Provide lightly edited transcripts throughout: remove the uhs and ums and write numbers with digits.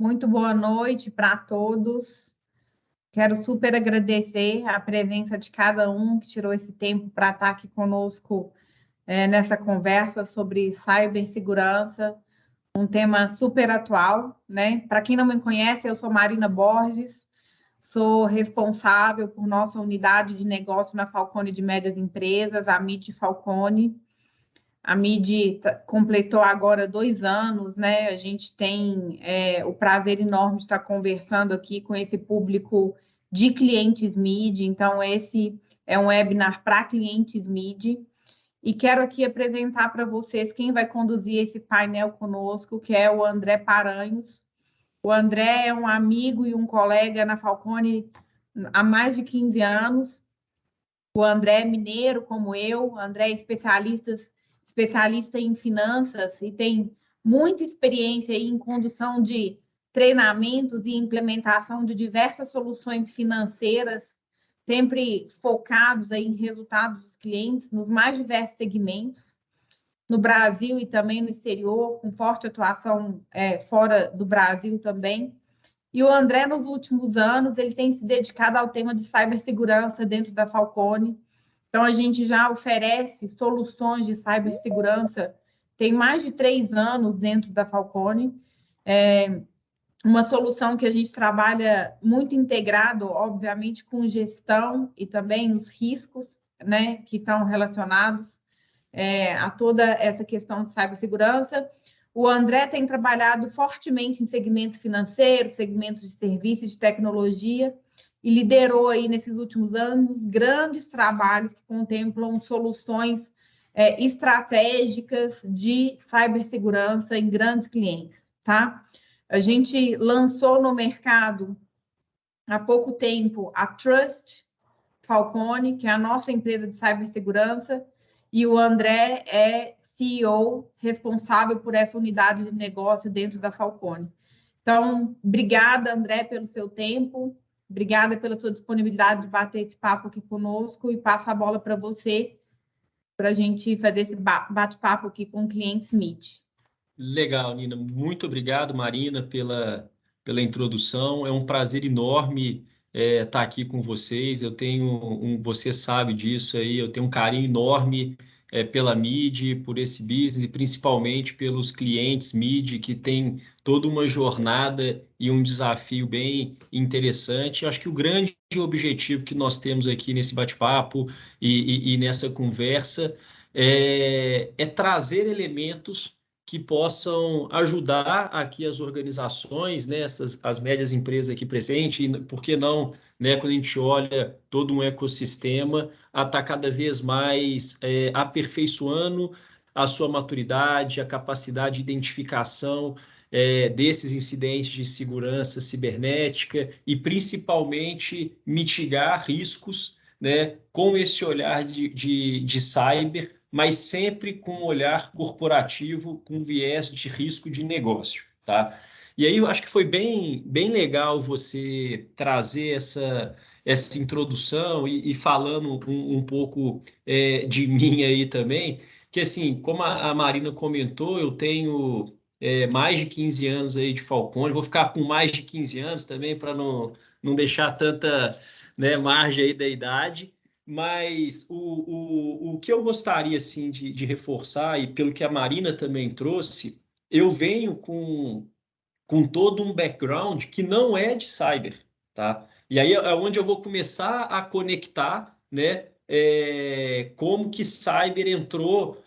Muito boa noite para todos. Quero super agradecer a presença de cada um que tirou esse tempo para estar aqui conosco nessa conversa sobre cibersegurança, um tema super atual, né? Para quem não me conhece, eu sou Marina Borges, sou responsável por nossa unidade de negócio na Falcone de Médias Empresas, a MID Falcone. A MIDI completou agora 2 anos, né? A gente tem o prazer enorme de estar conversando aqui com esse público de clientes MIDI. Então, esse é um webinar para clientes MIDI. E quero aqui apresentar para vocês quem vai conduzir esse painel conosco, que é o André Paranhos. O André é um amigo e um colega na Falcone há mais de 15 anos. O André é mineiro, como eu. O André é especialista em finanças e tem muita experiência em condução de treinamentos e implementação de diversas soluções financeiras, sempre focados aí em resultados dos clientes nos mais diversos segmentos, no Brasil e também no exterior, com forte atuação fora do Brasil também. E o André, nos últimos anos, ele tem se dedicado ao tema de cibersegurança dentro da Falcone. Então, a gente já oferece soluções de cibersegurança, tem mais de 3 anos dentro da Falcone. Uma solução que a gente trabalha muito integrado, obviamente, com gestão e também os riscos, né, que estão relacionados a toda essa questão de cibersegurança. O André tem trabalhado fortemente em segmentos financeiros, segmentos de serviço e de tecnologia, e liderou aí nesses últimos anos grandes trabalhos que contemplam soluções estratégicas de cibersegurança em grandes clientes, tá? A gente lançou no mercado há pouco tempo a Trust Falcone, que é a nossa empresa de cibersegurança, e o André é CEO responsável por essa unidade de negócio dentro da Falcone. Então, obrigada, André, pelo seu tempo, obrigada pela sua disponibilidade de bater esse papo aqui conosco e passo a bola para você, para a gente fazer esse bate-papo aqui com clientes MIT. Legal, Nina. Muito obrigado, Marina, pela introdução. É um prazer enorme estar aqui com vocês. Eu tenho você sabe disso aí, eu tenho um carinho enorme pela MIDI, por esse business, e principalmente pelos clientes MIDI, que tem toda uma jornada e um desafio bem interessante. Acho que o grande objetivo que nós temos aqui nesse bate-papo e nessa conversa é trazer elementos que possam ajudar aqui as organizações, né, as médias empresas aqui presentes, e por que não, né, quando a gente olha todo um ecossistema, a estar cada vez mais aperfeiçoando a sua maturidade, a capacidade de identificação desses incidentes de segurança cibernética e principalmente mitigar riscos, né, com esse olhar de cyber, mas sempre com um olhar corporativo, com viés de risco de negócio, tá? E aí eu acho que foi bem legal você trazer essa introdução e falando um pouco de mim aí também, que assim, como a Marina comentou, eu tenho mais de 15 anos aí de Falcone, vou ficar com mais de 15 anos também para não deixar tanta, né, margem aí da idade. Mas o que eu gostaria assim, de reforçar, e pelo que a Marina também trouxe, eu venho com todo um background que não é de cyber, tá? E aí é onde eu vou começar a conectar, né, como que cyber entrou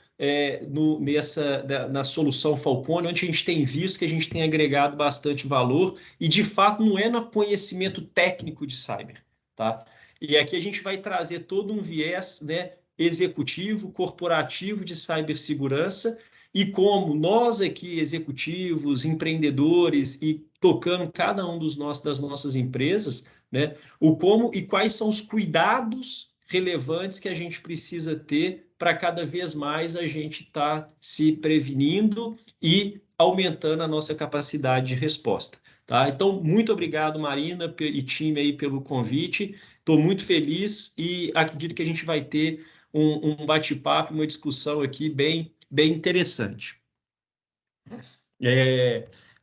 na solução Falcone, onde a gente tem visto que a gente tem agregado bastante valor, e de fato não é no conhecimento técnico de cyber, tá? E aqui a gente vai trazer todo um viés, né, executivo, corporativo de cibersegurança, e como nós aqui, executivos, empreendedores, e tocando cada um das nossas empresas, né, o como e quais são os cuidados relevantes que a gente precisa ter para cada vez mais a gente estar se prevenindo e aumentando a nossa capacidade de resposta. Tá? Então, muito obrigado, Marina e time aí pelo convite. Estou muito feliz e acredito que a gente vai ter um bate-papo, uma discussão aqui bem interessante.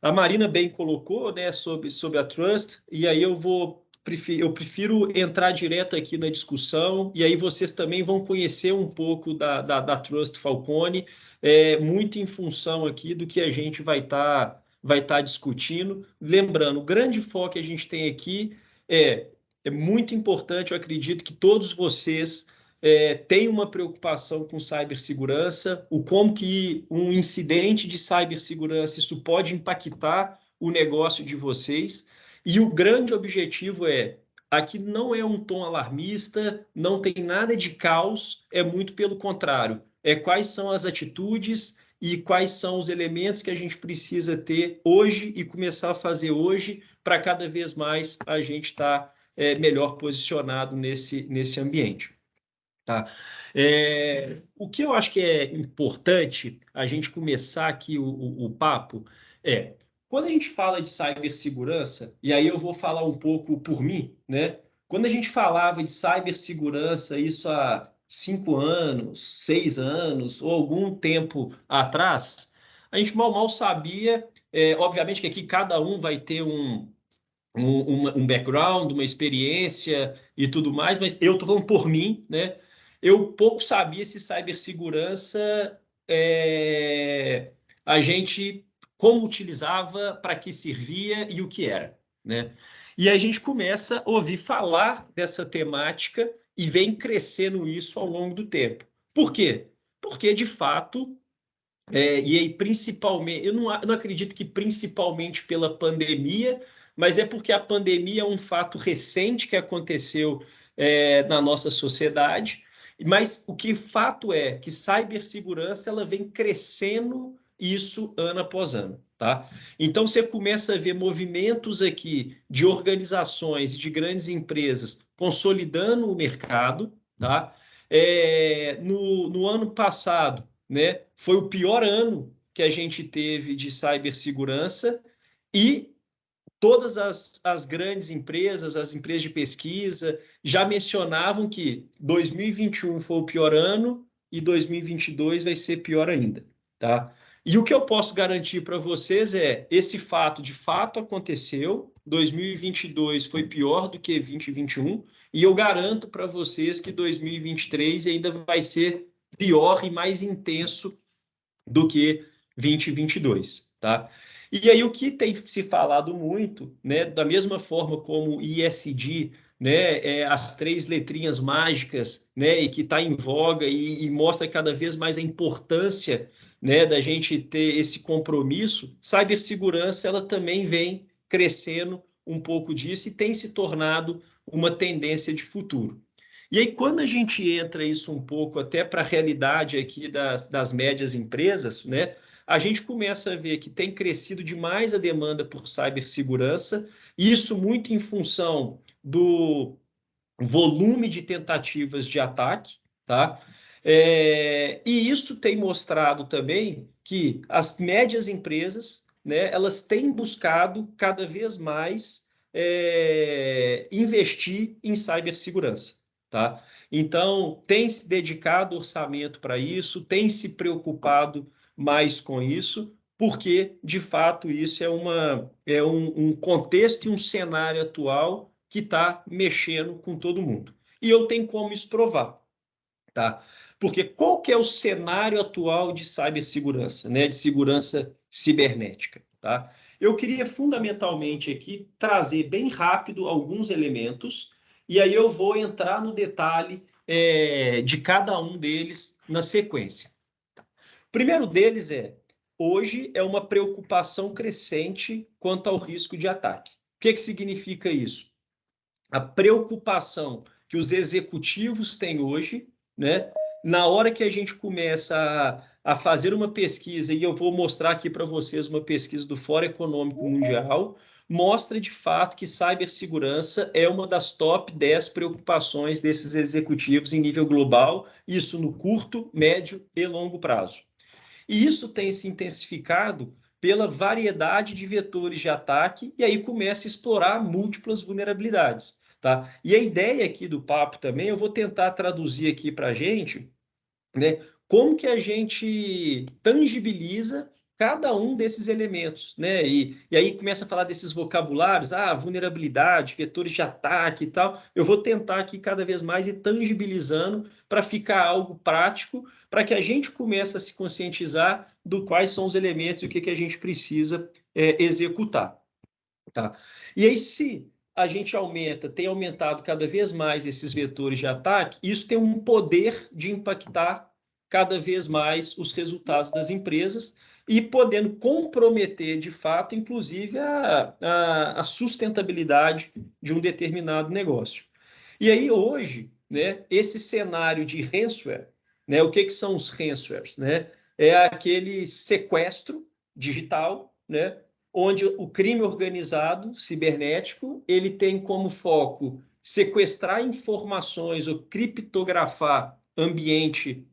A Marina bem colocou, né, sobre a Trust, e aí eu prefiro entrar direto aqui na discussão, e aí vocês também vão conhecer um pouco da Trust Falcone, muito em função aqui do que a gente vai tá discutindo. Lembrando, o grande foco que a gente tem aqui é muito importante, eu acredito que todos vocês tem uma preocupação com cibersegurança, o como que um incidente de cibersegurança isso pode impactar o negócio de vocês. E o grande objetivo aqui não é um tom alarmista, não tem nada de caos, é muito pelo contrário. É quais são as atitudes e quais são os elementos que a gente precisa ter hoje e começar a fazer hoje para cada vez mais a gente estar melhor posicionado nesse ambiente. Tá? O que eu acho que é importante a gente começar aqui o papo quando a gente fala de cibersegurança, e aí eu vou falar um pouco por mim, né? Quando a gente falava de cibersegurança, isso há 5 anos, 6 anos, ou algum tempo atrás, a gente mal sabia, obviamente que aqui cada um vai ter um background, uma experiência e tudo mais, mas eu estou falando por mim, né? Eu pouco sabia se cibersegurança a gente como utilizava, para que servia e o que era, né? E aí a gente começa a ouvir falar dessa temática e vem crescendo isso ao longo do tempo. Por quê? Porque, de fato, e aí, principalmente, eu não acredito que principalmente pela pandemia, mas é porque a pandemia é um fato recente que aconteceu na nossa sociedade. Mas o que fato é que cibersegurança ela vem crescendo isso ano após ano, tá? Então você começa a ver movimentos aqui de organizações e de grandes empresas consolidando o mercado, tá? No ano passado, né? Foi o pior ano que a gente teve de cibersegurança e todas as grandes empresas, as empresas de pesquisa, já mencionavam que 2021 foi o pior ano e 2022 vai ser pior ainda, tá? E o que eu posso garantir para vocês esse fato de fato aconteceu, 2022 foi pior do que 2021, e eu garanto para vocês que 2023 ainda vai ser pior e mais intenso do que 2022, tá? E aí o que tem se falado muito, né, da mesma forma como ISD, né, as 3 letrinhas mágicas, né, e que está em voga e mostra cada vez mais a importância, né, da gente ter esse compromisso, cibersegurança ela também vem crescendo um pouco disso e tem se tornado uma tendência de futuro. E aí, quando a gente entra isso um pouco até para a realidade aqui das médias empresas, né, a gente começa a ver que tem crescido demais a demanda por cibersegurança, isso muito em função do volume de tentativas de ataque, tá? E isso tem mostrado também que as médias empresas, né, elas têm buscado cada vez mais investir em cibersegurança, tá? Então, tem se dedicado orçamento para isso, tem se preocupado mais com isso, porque, de fato, isso é um contexto e um cenário atual que está mexendo com todo mundo. E eu tenho como isso provar, tá? Porque qual que é o cenário atual de cibersegurança, né? De segurança cibernética, tá? Eu queria fundamentalmente aqui trazer bem rápido alguns elementos e aí eu vou entrar no detalhe de cada um deles na sequência. O primeiro deles hoje é uma preocupação crescente quanto ao risco de ataque. O que significa isso? A preocupação que os executivos têm hoje, né? Na hora que a gente começa a fazer uma pesquisa, e eu vou mostrar aqui para vocês uma pesquisa do Fórum Econômico Mundial, mostra de fato que cibersegurança é uma das top 10 preocupações desses executivos em nível global, isso no curto, médio e longo prazo. E isso tem se intensificado pela variedade de vetores de ataque, e aí começa a explorar múltiplas vulnerabilidades. Tá? E a ideia aqui do papo também, eu vou tentar traduzir aqui para a gente, né, como que a gente tangibiliza cada um desses elementos, né? E aí começa a falar desses vocabulários, vulnerabilidade, vetores de ataque e tal. Eu vou tentar aqui cada vez mais ir tangibilizando para ficar algo prático, para que a gente comece a se conscientizar do quais são os elementos e o que a gente precisa executar, tá? E aí, se a gente tem aumentado cada vez mais esses vetores de ataque, isso tem um poder de impactar cada vez mais os resultados das empresas e podendo comprometer, de fato, inclusive, a sustentabilidade de um determinado negócio. E aí, hoje, né, esse cenário de ransomware, né, o que são os ransomwares? Né? É aquele sequestro digital, né, onde o crime organizado cibernético ele tem como foco sequestrar informações ou criptografar ambiente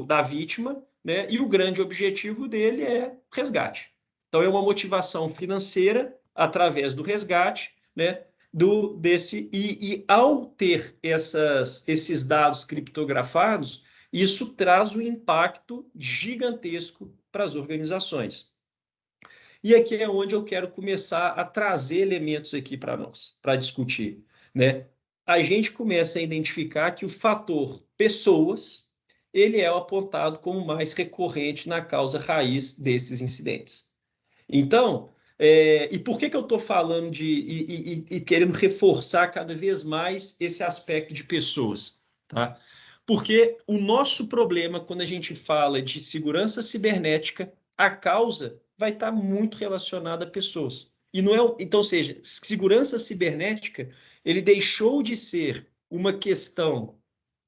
da vítima, né? E o grande objetivo dele é resgate. Então, é uma motivação financeira através do resgate, né? E ao ter esses dados criptografados, isso traz um impacto gigantesco para as organizações. E aqui é onde eu quero começar a trazer elementos aqui para nós, para discutir, né? A gente começa a identificar que o fator pessoas, ele é apontado como mais recorrente na causa raiz desses incidentes. Então, e por que eu estou falando e querendo reforçar cada vez mais esse aspecto de pessoas, tá? Porque o nosso problema, quando a gente fala de segurança cibernética, a causa vai estar muito relacionada a pessoas. E não é, então, ou seja, segurança cibernética, ele deixou de ser uma questão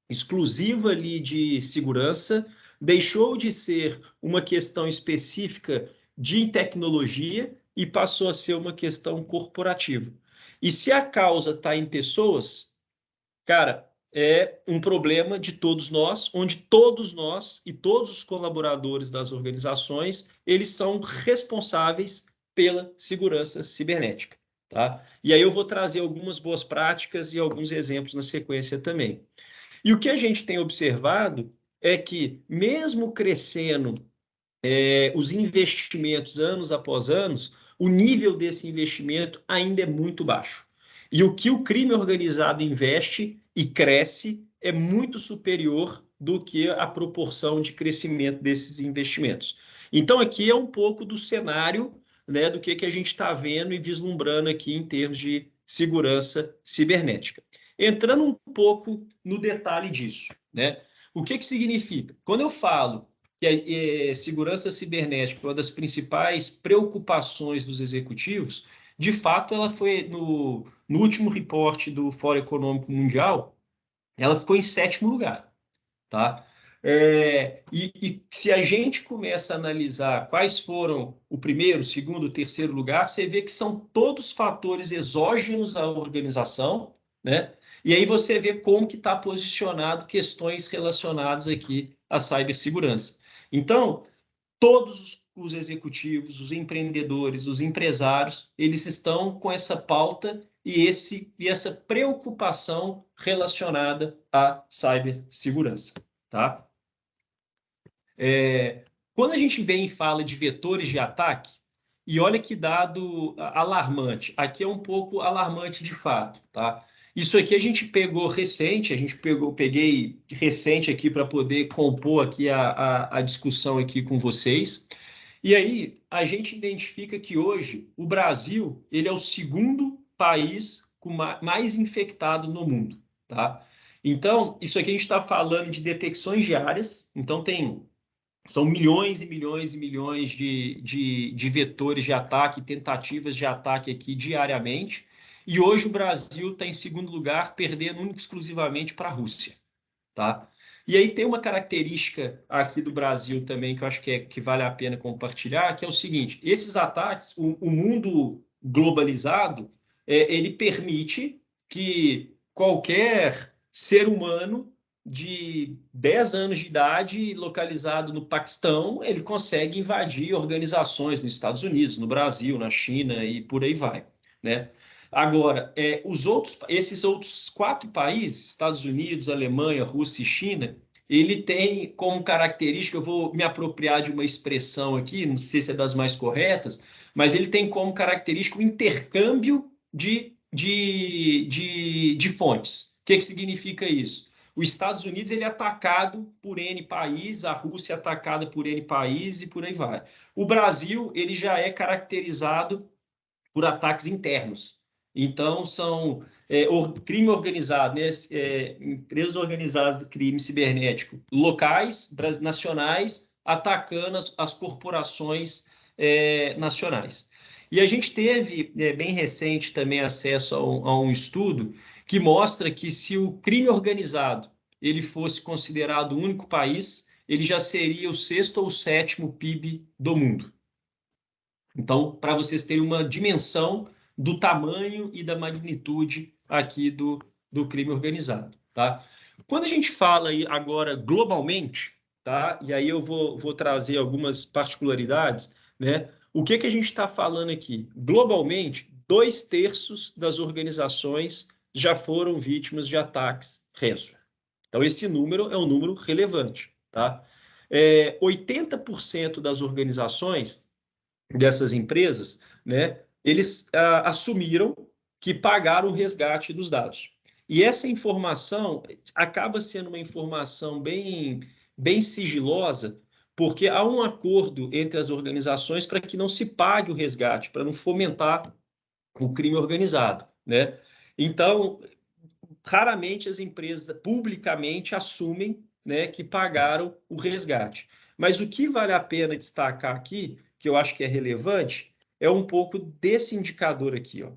exclusiva ali de segurança, deixou de ser uma questão específica de tecnologia e passou a ser uma questão corporativa. E se a causa está em pessoas, cara, é um problema de todos nós, onde todos nós e todos os colaboradores das organizações, eles são responsáveis pela segurança cibernética, tá? E aí eu vou trazer algumas boas práticas e alguns exemplos na sequência também. E o que a gente tem observado é que, mesmo crescendo os investimentos anos após anos, o nível desse investimento ainda é muito baixo. E o que o crime organizado investe e cresce é muito superior do que a proporção de crescimento desses investimentos. Então, aqui é um pouco do cenário, né, do que a gente está vendo e vislumbrando aqui em termos de segurança cibernética. Entrando um pouco no detalhe disso, né? O que significa? Quando eu falo que a segurança cibernética é uma das principais preocupações dos executivos, de fato, ela foi, no último reporte do Fórum Econômico Mundial, ela ficou em 7º lugar. Tá? E se a gente começa a analisar quais foram o primeiro, segundo, terceiro lugar, você vê que são todos fatores exógenos à organização, né? E aí você vê como que está posicionado questões relacionadas aqui à cibersegurança. Então, todos os executivos, os empreendedores, os empresários, eles estão com essa pauta e essa preocupação relacionada à cibersegurança, tá? Quando a gente vem e fala de vetores de ataque, e olha que dado alarmante, aqui é um pouco alarmante de fato, tá? Isso aqui a gente pegou recente, peguei recente aqui para poder compor aqui a discussão aqui com vocês. E aí a gente identifica que hoje o Brasil ele é o segundo país com mais infectado no mundo, tá? Então, isso aqui a gente está falando de detecções diárias, então são milhões e milhões e milhões de vetores de ataque, tentativas de ataque aqui diariamente. E hoje o Brasil está em segundo lugar, perdendo único e exclusivamente para a Rússia. Tá? E aí tem uma característica aqui do Brasil também que eu acho que vale a pena compartilhar, que é o seguinte: esses ataques, o mundo globalizado, ele permite que qualquer ser humano de 10 anos de idade, localizado no Paquistão, ele consegue invadir organizações nos Estados Unidos, no Brasil, na China e por aí vai, né? Agora, esses outros 4 países, Estados Unidos, Alemanha, Rússia e China, ele tem como característica, eu vou me apropriar de uma expressão aqui, não sei se é das mais corretas, mas ele tem como característica o intercâmbio de fontes. O que que significa isso? Os Estados Unidos ele é atacado por N países, a Rússia é atacada por N países e por aí vai. O Brasil ele já é caracterizado por ataques internos. Então, são crime organizado, né? Empresas organizadas do crime cibernético locais, nacionais, atacando as corporações nacionais. E a gente teve, bem recente, também acesso a um estudo que mostra que se o crime organizado ele fosse considerado o único país, ele já seria o sexto ou sétimo PIB do mundo. Então, para vocês terem uma dimensão do tamanho e da magnitude aqui do crime organizado, tá? Quando a gente fala aí agora globalmente, tá? E aí eu vou trazer algumas particularidades, né? O que que a gente está falando aqui? Globalmente, 2/3 das organizações já foram vítimas de ataques ransomware. Então, esse número é um número relevante, tá? 80% das organizações dessas empresas, né, eles assumiram que pagaram o resgate dos dados. E essa informação acaba sendo uma informação bem sigilosa, porque há um acordo entre as organizações para que não se pague o resgate, para não fomentar o crime organizado, né? Então, raramente as empresas publicamente assumem, né, que pagaram o resgate. Mas o que vale a pena destacar aqui, que eu acho que é relevante, é um pouco desse indicador aqui, ó.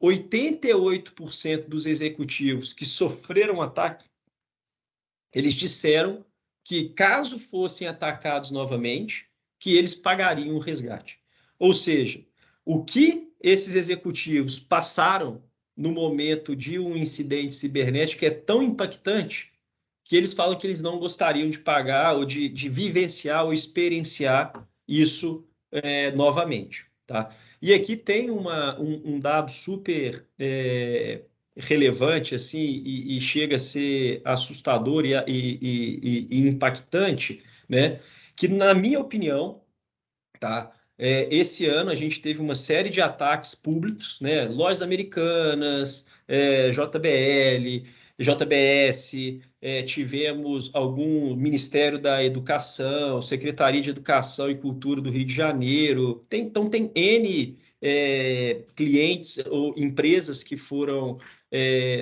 88% dos executivos que sofreram ataque, eles disseram que caso fossem atacados novamente, que eles pagariam o resgate. Ou seja, o que esses executivos passaram no momento de um incidente cibernético é tão impactante que eles falam que eles não gostariam de pagar ou de vivenciar ou experienciar isso novamente, tá? E aqui tem um dado super relevante assim e chega a ser assustador e impactante, né? Que na minha opinião, tá? Esse ano a gente teve uma série de ataques públicos, né? Lojas Americanas, JBL, JBS, tivemos algum Ministério da Educação, Secretaria de Educação e Cultura do Rio de Janeiro. Então tem N clientes ou empresas que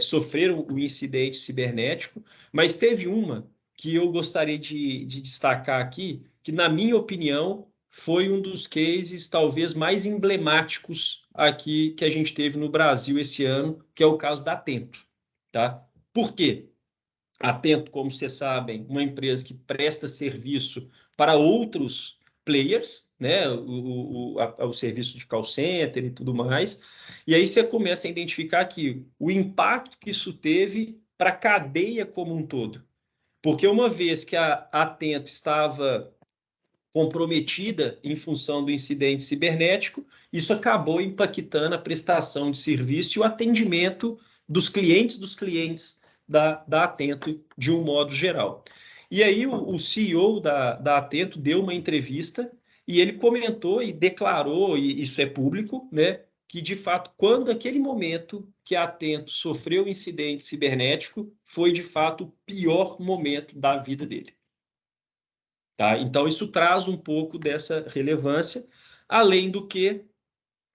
sofreram o incidente cibernético, mas teve uma que eu gostaria de destacar aqui, que na minha opinião foi um dos cases talvez mais emblemáticos aqui que a gente teve no Brasil esse ano, que é o caso da Atento, tá? Por quê? Atento, como vocês sabem, uma empresa que presta serviço para outros players, né? O serviço de call center e tudo mais. E aí você começa a identificar aqui o impacto que isso teve para a cadeia como um todo. Porque uma vez que a Atento estava comprometida em função do incidente cibernético, isso acabou impactando a prestação de serviço e o atendimento dos clientes da Atento de um modo geral. E aí o CEO da Atento deu uma entrevista e ele comentou e declarou, e isso é público, né, que de fato, quando aquele momento que a Atento sofreu o incidente cibernético, foi de fato o pior momento da vida dele. Tá? Então, isso traz um pouco dessa relevância, além do que,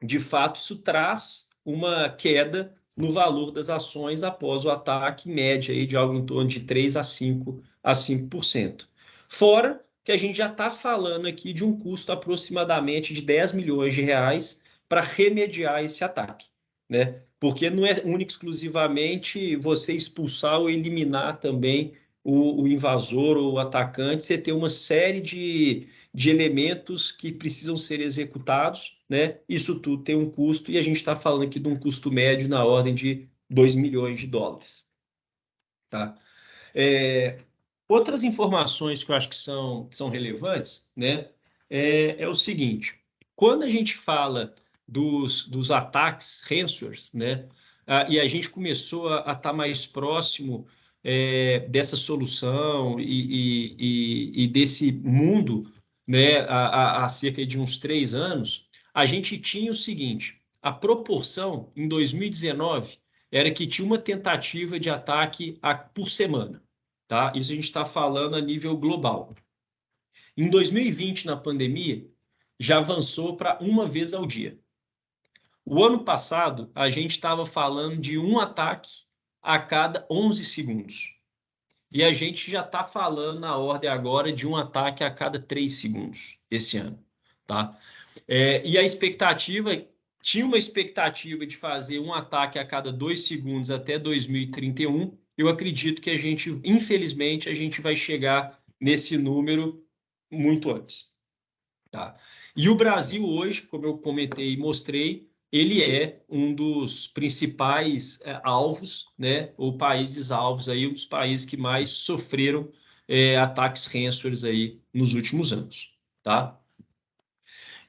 de fato, isso traz uma queda no valor das ações após o ataque, em média aí, de algo em torno de 3 a 5%. Fora que a gente já está falando aqui de um custo aproximadamente de 10 milhões de reais para remediar esse ataque, né? Porque não é único exclusivamente você expulsar ou eliminar também o invasor ou o atacante, você tem uma série de elementos que precisam ser executados, né? Isso tudo tem um custo e a gente está falando aqui de um custo médio na ordem de 2 milhões de dólares, tá? Outras informações que eu acho que são relevantes, né? O seguinte, quando a gente fala dos ataques ransomware, né? E a gente começou a estar mais próximo dessa solução e desse mundo, né, há cerca de uns 3 anos, a gente tinha o seguinte: a proporção em 2019 era que tinha uma tentativa de ataque por semana, tá? Isso a gente está falando a nível global. Em 2020, na pandemia, já avançou para uma vez ao dia. O ano passado, a gente estava falando de um ataque a cada 11 segundos. E a gente já está falando na ordem agora de um ataque a cada 3 segundos esse ano, tá? E a expectativa, tinha uma expectativa de fazer um ataque a cada 2 segundos até 2031. Eu acredito que a gente, infelizmente, a gente vai chegar nesse número muito antes, tá? E o Brasil hoje, como eu comentei e mostrei, ele é um dos principais alvos, né, ou países alvos aí, um dos países que mais sofreram ataques ransomware aí nos últimos anos, tá?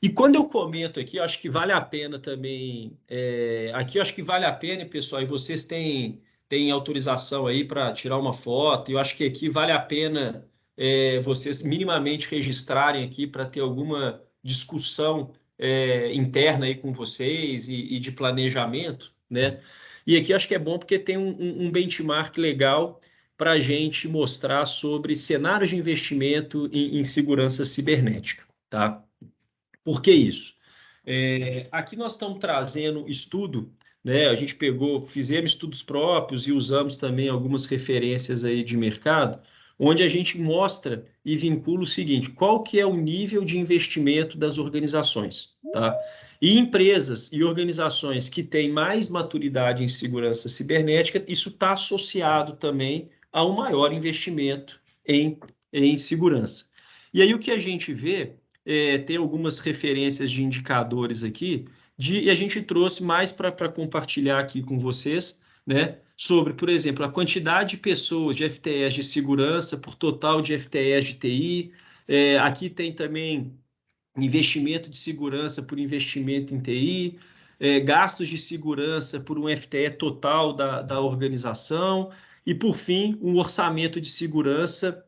E quando eu comento aqui, eu acho que vale a pena também. Aqui eu acho que vale a pena, pessoal, e vocês têm autorização aí para tirar uma foto. Eu acho que aqui vale a pena vocês minimamente registrarem aqui para ter alguma discussão interna aí com vocês e de planejamento, né? E aqui eu acho que é bom porque tem um benchmark legal para a gente mostrar sobre cenários de investimento em segurança cibernética, tá? Por que isso? Aqui nós estamos trazendo estudo, né? A gente fizemos estudos próprios e usamos também algumas referências aí de mercado, onde a gente mostra e vincula o seguinte: qual que é o nível de investimento das organizações, tá? E empresas e organizações que têm mais maturidade em segurança cibernética, isso está associado também a um maior investimento em segurança. E aí o que a gente vê tem algumas referências de indicadores aqui, e a gente trouxe mais para compartilhar aqui com vocês, né? Sobre, por exemplo, a quantidade de pessoas de FTEs de segurança por total de FTEs de TI. Aqui tem também investimento de segurança por investimento em TI, gastos de segurança por um FTE total da organização, e, por fim, um orçamento de segurança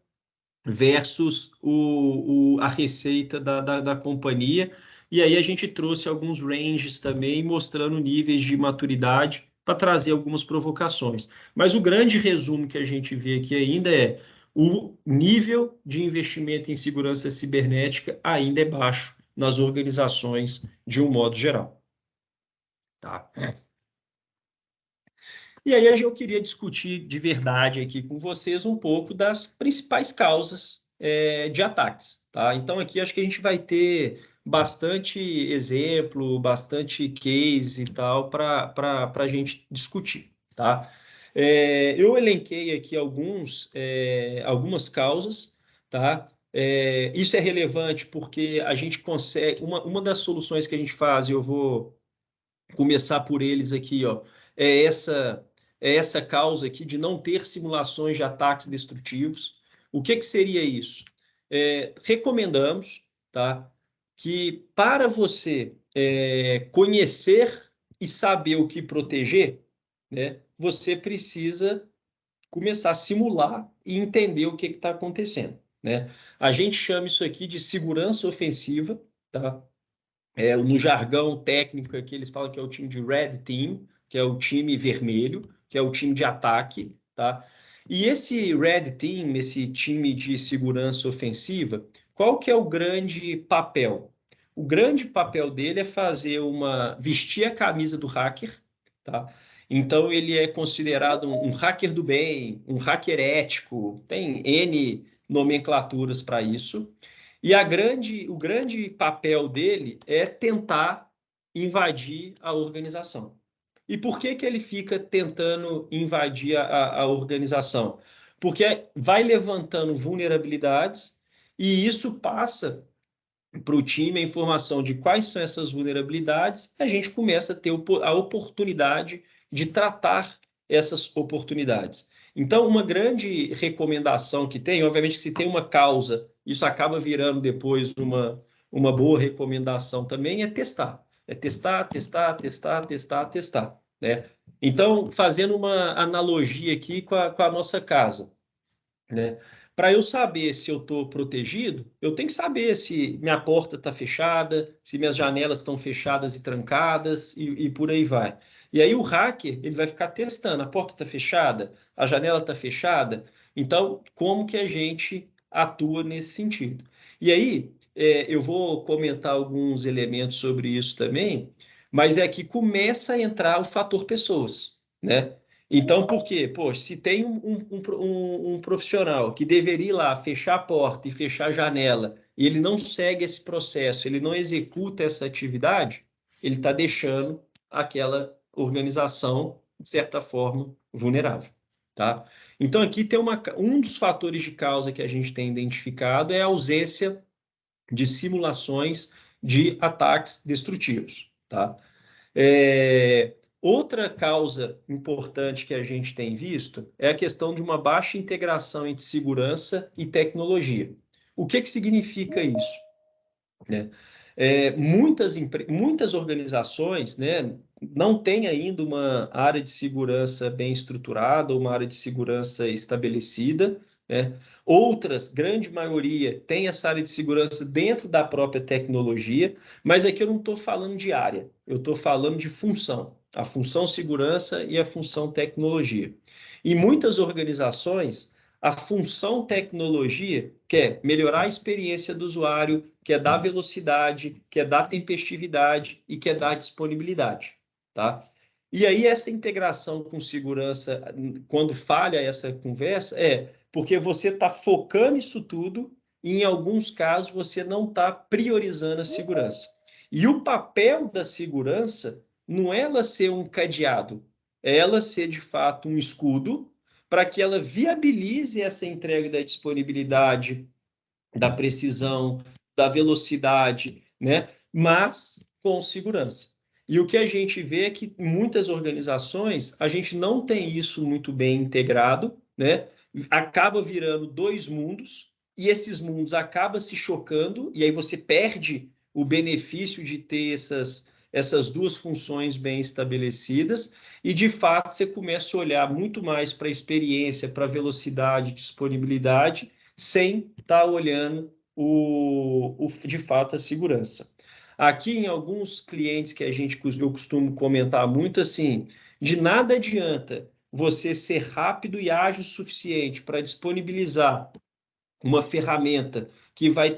versus a receita da companhia. E aí a gente trouxe alguns ranges também, mostrando níveis de maturidade para trazer algumas provocações. Mas o grande resumo que a gente vê aqui ainda é o nível de investimento em segurança cibernética ainda é baixo nas organizações de um modo geral. Tá? E aí eu queria discutir de verdade aqui com vocês um pouco das principais causas de ataques, tá? Então aqui acho que a gente vai ter bastante exemplo, bastante case e tal para a gente discutir, tá? Eu elenquei aqui algumas causas, tá? Isso é relevante porque a gente consegue, uma das soluções que a gente faz, e eu vou começar por eles aqui, ó, é essa causa aqui de não ter simulações de ataques destrutivos. O que seria isso? Recomendamos, tá, que para você conhecer e saber o que proteger, né, você precisa começar a simular e entender o que está acontecendo, né? A gente chama isso aqui de segurança ofensiva, tá? No jargão técnico aqui, eles falam que é o time de Red Team, que é o time vermelho, que é o time de ataque, tá? E esse Red Team, esse time de segurança ofensiva, qual que é o grande papel? O grande papel dele é vestir a camisa do hacker, tá? Então ele é considerado um hacker do bem, um hacker ético, tem N nomenclaturas para isso. E o grande papel dele é tentar invadir a organização. E por que ele fica tentando invadir a organização? Porque vai levantando vulnerabilidades e isso passa para o time a informação de quais são essas vulnerabilidades, a gente começa a ter a oportunidade de tratar essas oportunidades. Então, uma grande recomendação que tem, obviamente que se tem uma causa, isso acaba virando depois uma boa recomendação também, é testar. É testar, testar, testar, testar, testar. né? Então, fazendo uma analogia aqui com a nossa casa, né? Para eu saber se eu estou protegido, eu tenho que saber se minha porta está fechada, se minhas janelas estão fechadas e trancadas e por aí vai. E aí o hacker ele vai ficar testando, a porta está fechada, a janela está fechada. Então, como que a gente atua nesse sentido? E aí eu vou comentar alguns elementos sobre isso também, mas é que começa a entrar o fator pessoas, né? Então, por quê? Pô, se tem um profissional que deveria ir lá fechar a porta e fechar a janela, e ele não segue esse processo, ele não executa essa atividade, ele está deixando aquela organização, de certa forma, vulnerável. Tá? Então, aqui tem um dos fatores de causa que a gente tem identificado é a ausência de simulações de ataques destrutivos. Tá? Outra causa importante que a gente tem visto é a questão de uma baixa integração entre segurança e tecnologia. O que significa isso? Né? Muitas organizações, né, não têm ainda uma área de segurança bem estruturada, uma área de segurança estabelecida, né? Outras, grande maioria, tem essa área de segurança dentro da própria tecnologia, mas aqui eu não estou falando de área, eu estou falando de função, a função segurança e a função tecnologia. E muitas organizações, a função tecnologia quer melhorar a experiência do usuário, quer dar velocidade, quer dar tempestividade e quer dar disponibilidade, tá? E aí essa integração com segurança, quando falha essa conversa, é porque você está focando isso tudo e em alguns casos você não está priorizando a segurança. E o papel da segurança não é ela ser um cadeado, é ela ser de fato um escudo para que ela viabilize essa entrega da disponibilidade, da precisão, da velocidade, né? Mas com segurança. E o que a gente vê é que em muitas organizações a gente não tem isso muito bem integrado, né? Acaba virando dois mundos e esses mundos acabam se chocando e aí você perde o benefício de ter essas duas funções bem estabelecidas e de fato você começa a olhar muito mais para a experiência, para a velocidade, disponibilidade, sem estar olhando de fato a segurança. Aqui em alguns clientes que eu costumo comentar muito assim, de nada adianta você ser rápido e ágil o suficiente para disponibilizar uma ferramenta que vai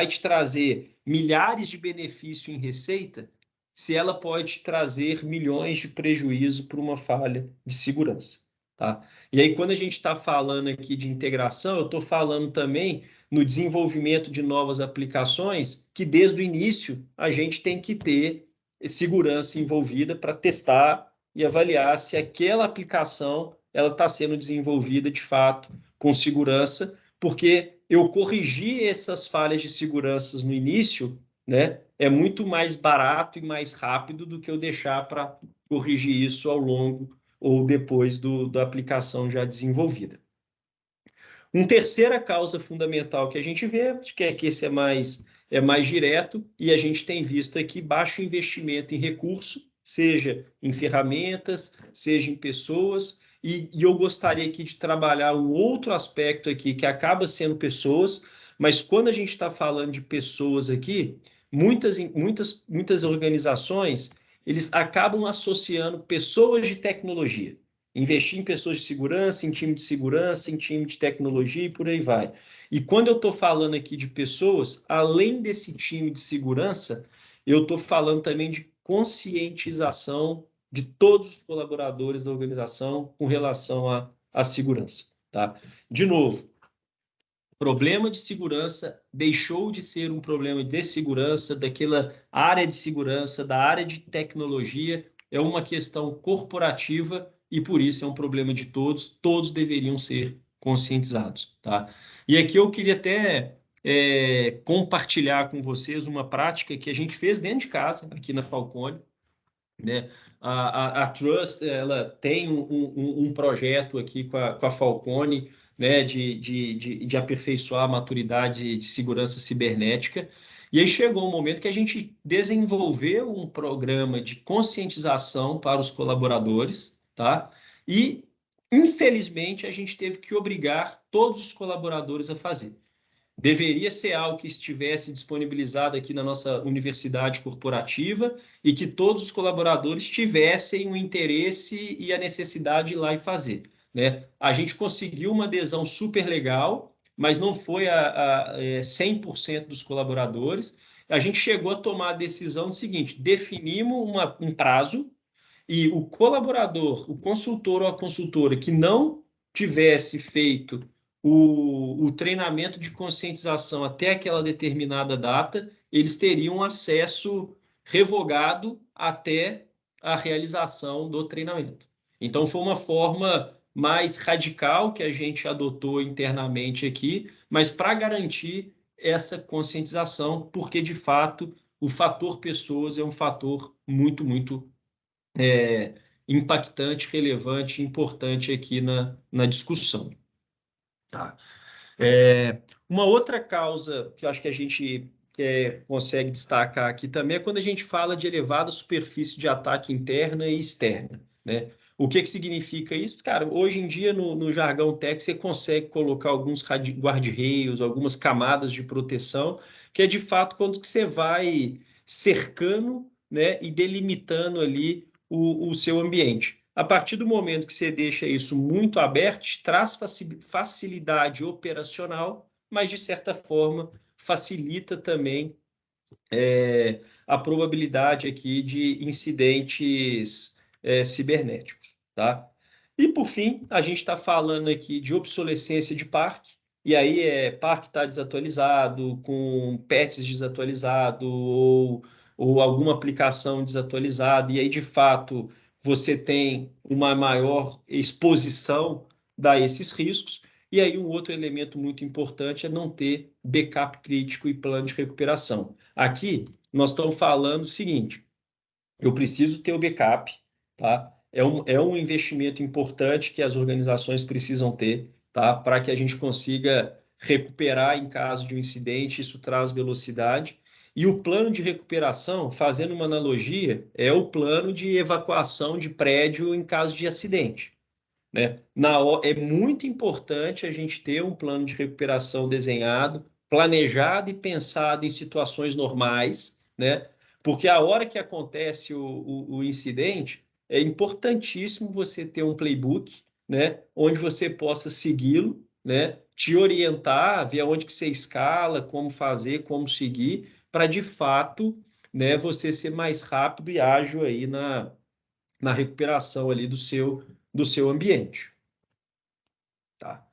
te trazer milhares de benefícios em receita, se ela pode te trazer milhões de prejuízo por uma falha de segurança. Tá? E aí, quando a gente está falando aqui de integração, eu estou falando também no desenvolvimento de novas aplicações, que desde o início a gente tem que ter segurança envolvida para testar e avaliar se aquela aplicação ela está sendo desenvolvida de fato com segurança, porque eu corrigir essas falhas de segurança no início, né, é muito mais barato e mais rápido do que eu deixar para corrigir isso ao longo ou depois da aplicação já desenvolvida. Uma terceira causa fundamental que a gente vê, acho que é que esse é mais direto, e a gente tem visto aqui baixo investimento em recurso, seja em ferramentas, seja em pessoas, e eu gostaria aqui de trabalhar um outro aspecto aqui, que acaba sendo pessoas, mas quando a gente está falando de pessoas aqui, muitas organizações, eles acabam associando pessoas de tecnologia. Investir em pessoas de segurança, em time de segurança, em time de tecnologia e por aí vai. E quando eu estou falando aqui de pessoas, além desse time de segurança, eu estou falando também de conscientização de todos os colaboradores da organização com relação à segurança. Tá? De novo, problema de segurança deixou de ser um problema de segurança, daquela área de segurança, da área de tecnologia, é uma questão corporativa e por isso é um problema de todos, todos deveriam ser conscientizados, tá? E aqui eu queria até compartilhar com vocês uma prática que a gente fez dentro de casa, aqui na Falcone, né? A Trust ela tem um projeto aqui com a Falcone, né, de aperfeiçoar a maturidade de segurança cibernética. E aí chegou um momento que a gente desenvolveu um programa de conscientização para os colaboradores, tá? E, infelizmente, a gente teve que obrigar todos os colaboradores a fazer. Deveria ser algo que estivesse disponibilizado aqui na nossa universidade corporativa e que todos os colaboradores tivessem o interesse e a necessidade de ir lá e fazer, né? A gente conseguiu uma adesão super legal, mas não foi 100% dos colaboradores. A gente chegou a tomar a decisão do seguinte: definimos um prazo e o colaborador, o consultor ou a consultora que não tivesse feito o treinamento de conscientização até aquela determinada data, eles teriam acesso revogado até a realização do treinamento. Então, foi uma forma mais radical que a gente adotou internamente aqui, mas para garantir essa conscientização, porque, de fato, o fator pessoas é um fator muito, muito impactante, relevante, importante aqui na discussão. Tá? Uma outra causa que eu acho que a gente consegue destacar aqui também é quando a gente fala de elevada superfície de ataque interna e externa, né? O que significa isso? Cara, hoje em dia, no jargão técnico, você consegue colocar alguns guarda-reios, algumas camadas de proteção, que é de fato quando que você vai cercando, né, e delimitando ali o seu ambiente. A partir do momento que você deixa isso muito aberto, traz facilidade operacional, mas de certa forma facilita também a probabilidade aqui de incidentes cibernéticos, tá? E por fim, a gente está falando aqui de obsolescência de parque, e aí parque está desatualizado, com patches desatualizado, ou alguma aplicação desatualizada, e aí de fato você tem uma maior exposição a esses riscos. E aí um outro elemento muito importante é não ter backup crítico e plano de recuperação. Aqui nós estamos falando o seguinte: eu preciso ter o backup, tá? É um investimento importante que as organizações precisam ter, tá? Para que a gente consiga recuperar em caso de um incidente, isso traz velocidade. E o plano de recuperação, fazendo uma analogia, é o plano de evacuação de prédio em caso de acidente, né? É muito importante a gente ter um plano de recuperação desenhado, planejado e pensado em situações normais, né? Porque a hora que acontece o incidente, é importantíssimo você ter um playbook, né? Onde você possa segui-lo, né? Te orientar, ver aonde que você escala, como fazer, como seguir, para de fato, né, você ser mais rápido e ágil aí na recuperação ali do seu ambiente. Tá?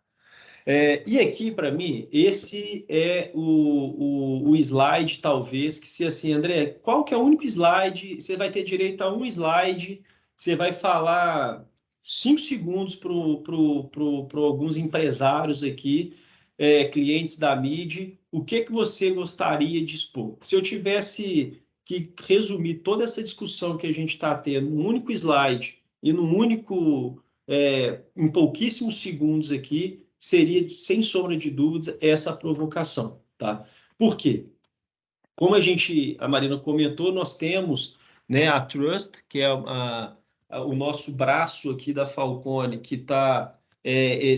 E aqui, para mim, esse é o slide, talvez, que se assim, André, qual que é o único slide? Você vai ter direito a um slide, você vai falar 5 segundos para alguns empresários aqui, clientes da mídia, o que que você gostaria de expor? Se eu tivesse que resumir toda essa discussão que a gente está tendo num único slide e num único, em pouquíssimos segundos aqui, seria, sem sombra de dúvidas, essa provocação, tá? Por quê? Como a Marina comentou, nós temos, né, a Trust, que é o nosso braço aqui da Falcone, que está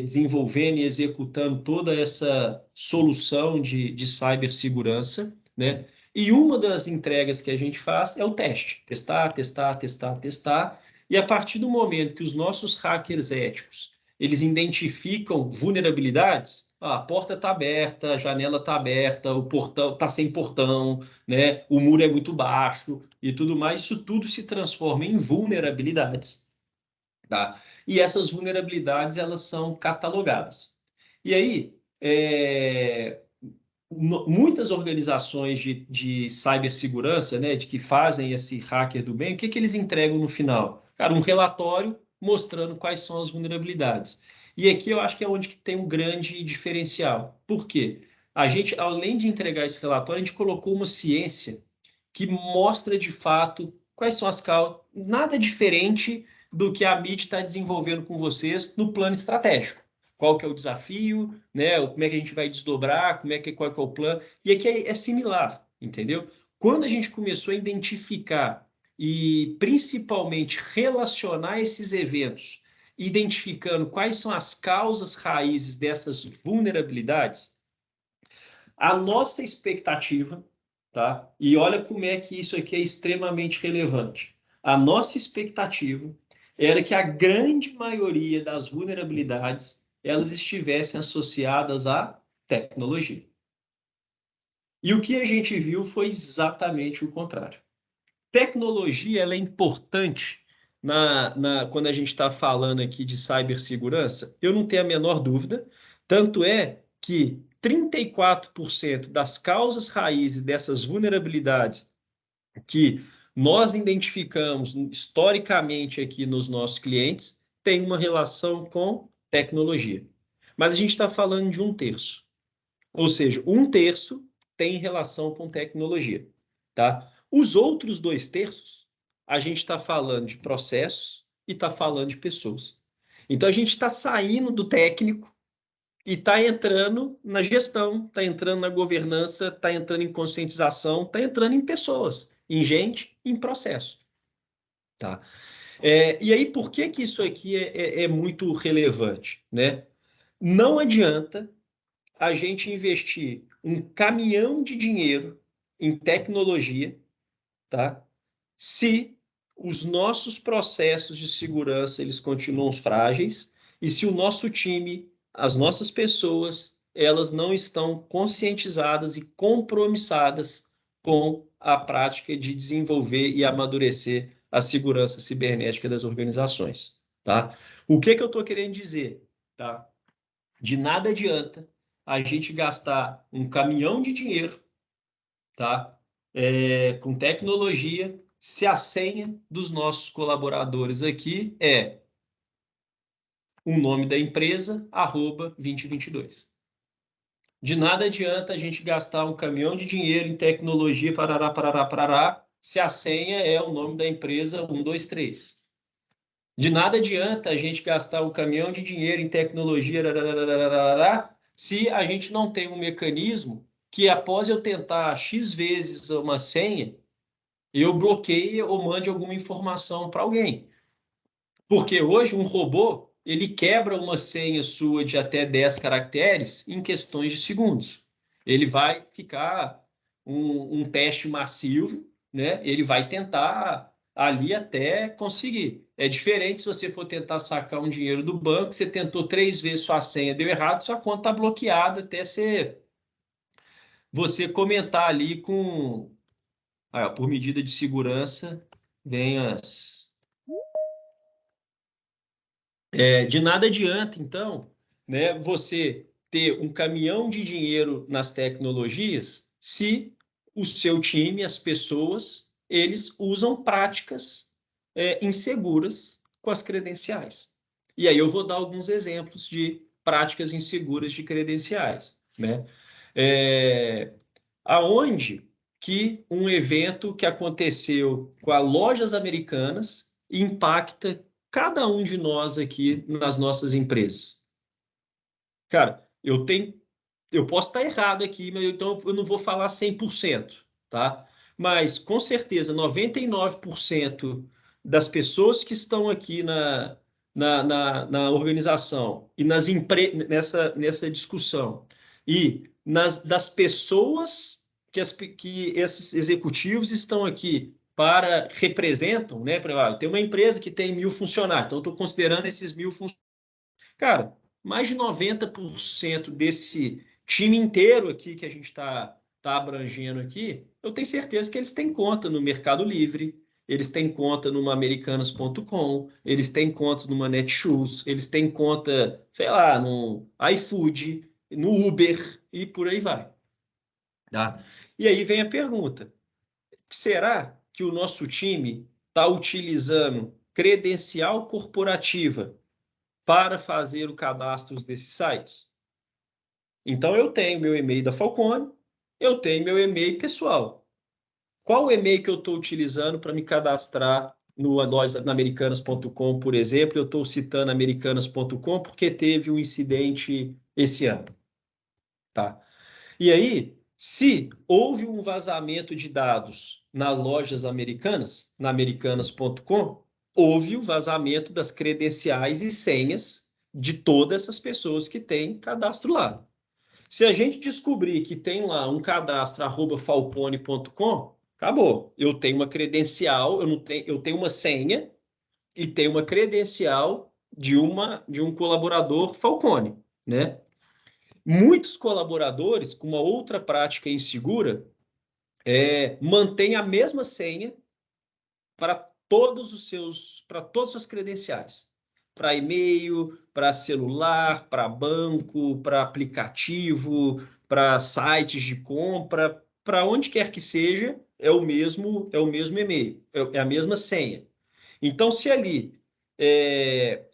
desenvolvendo e executando toda essa solução de cibersegurança, né? E uma das entregas que a gente faz é o teste. Testar, testar, testar, testar. E a partir do momento que os nossos hackers éticos eles identificam vulnerabilidades, a porta está aberta, a janela está aberta, o portão está sem portão, né? O muro é muito baixo e tudo mais, isso tudo se transforma em vulnerabilidades, tá? E essas vulnerabilidades elas são catalogadas. E aí, muitas organizações de cibersegurança, né, de que fazem esse hacker do bem, o que eles entregam no final? Cara, um relatório mostrando quais são as vulnerabilidades. E aqui eu acho que é onde que tem um grande diferencial. Por quê? A gente, além de entregar esse relatório, a gente colocou uma ciência que mostra de fato quais são as causas, nada diferente do que a MIT está desenvolvendo com vocês no plano estratégico. Qual que é o desafio, né? Como é que a gente vai desdobrar, qual que é o plano. E aqui é similar. entendeu? Quando a gente começou a identificar e principalmente relacionar esses eventos, identificando quais são as causas raízes dessas vulnerabilidades, a nossa expectativa, tá? E olha como é que isso aqui é extremamente relevante. A nossa expectativa era que a grande maioria das vulnerabilidades elas estivessem associadas à tecnologia. E o que a gente viu foi exatamente o contrário. Tecnologia ela é importante quando a gente está falando aqui de cibersegurança, eu não tenho a menor dúvida. Tanto é que 34% das causas raízes dessas vulnerabilidades que nós identificamos historicamente aqui nos nossos clientes tem uma relação com tecnologia. Mas a gente está falando de um terço. Ou seja, um terço tem relação com tecnologia, tá? Os outros dois terços, a gente está falando de processos e está falando de pessoas. Então, a gente está saindo do técnico e está entrando na gestão, está entrando na governança, está entrando em conscientização, está entrando em pessoas, em gente, em processo, tá? E aí, por que que isso aqui é muito relevante, né? Não adianta a gente investir um caminhão de dinheiro em tecnologia, tá? Se os nossos processos de segurança eles continuam frágeis e se o nosso time, as nossas pessoas, elas não estão conscientizadas e compromissadas com a prática de desenvolver e amadurecer a segurança cibernética das organizações, tá? O que que eu estou querendo dizer, tá? De nada adianta a gente gastar um caminhão de dinheiro, tá? Com tecnologia, se a senha dos nossos colaboradores aqui é o nome da empresa, @2022. De nada adianta a gente gastar um caminhão de dinheiro em tecnologia, parará, parará, parará, se a senha é o nome da empresa 123. De nada adianta a gente gastar um caminhão de dinheiro em tecnologia, se a gente não tem um mecanismo que, após eu tentar X vezes uma senha, eu bloqueie ou mande alguma informação para alguém. Porque hoje um robô, ele quebra uma senha sua de até 10 caracteres em questões de segundos. Ele vai ficar um teste massivo, né? Ele vai tentar ali até conseguir. É diferente se você for tentar sacar um dinheiro do banco, você tentou 3 vezes sua senha, deu errado, sua conta está bloqueada até você comentar ali com... por medida de segurança, vem as... De nada adianta, então, né, você ter um caminhão de dinheiro nas tecnologias se o seu time, as pessoas, eles usam práticas inseguras com as credenciais. E aí eu vou dar alguns exemplos de práticas inseguras de credenciais, né? Aonde que um evento que aconteceu com as lojas americanas impacta cada um de nós aqui nas nossas empresas. Cara, eu posso estar errado aqui, mas então eu não vou falar 100%, tá? Mas com certeza 99% das pessoas que estão aqui na organização e nessa discussão e das pessoas que esses executivos estão aqui para representam, né? Tem uma empresa que tem 1.000 funcionários, então eu estou considerando esses 1.000 funcionários. Cara, mais de 90% desse time inteiro aqui que a gente tá abrangendo aqui, eu tenho certeza que eles têm conta no Mercado Livre, eles têm conta numa Americanas.com, eles têm conta numa Netshoes, eles têm conta, sei lá, no iFood, no Uber e por aí vai. Tá? E aí vem a pergunta: será que o nosso time está utilizando credencial corporativa para fazer o cadastro desses sites? Então, eu tenho meu e-mail da Falcone, eu tenho meu e-mail pessoal. Qual o e-mail que eu estou utilizando para me cadastrar na Americanas.com, por exemplo? Eu estou citando Americanas.com porque teve um incidente esse ano. Tá? E aí, Se houve um vazamento de dados nas lojas americanas, na americanas.com, houve o vazamento das credenciais e senhas de todas essas pessoas que têm cadastro lá. Se a gente descobrir que tem lá um cadastro @falcone.com, acabou. Eu tenho uma credencial, eu tenho uma senha e tenho uma credencial de um colaborador Falcone, né? Muitos colaboradores, com uma outra prática insegura, mantêm a mesma senha para para todas as suas credenciais, para e-mail, para celular, para banco, para aplicativo, para sites de compra, para onde quer que seja, é o mesmo e-mail, é a mesma senha. Então, se ali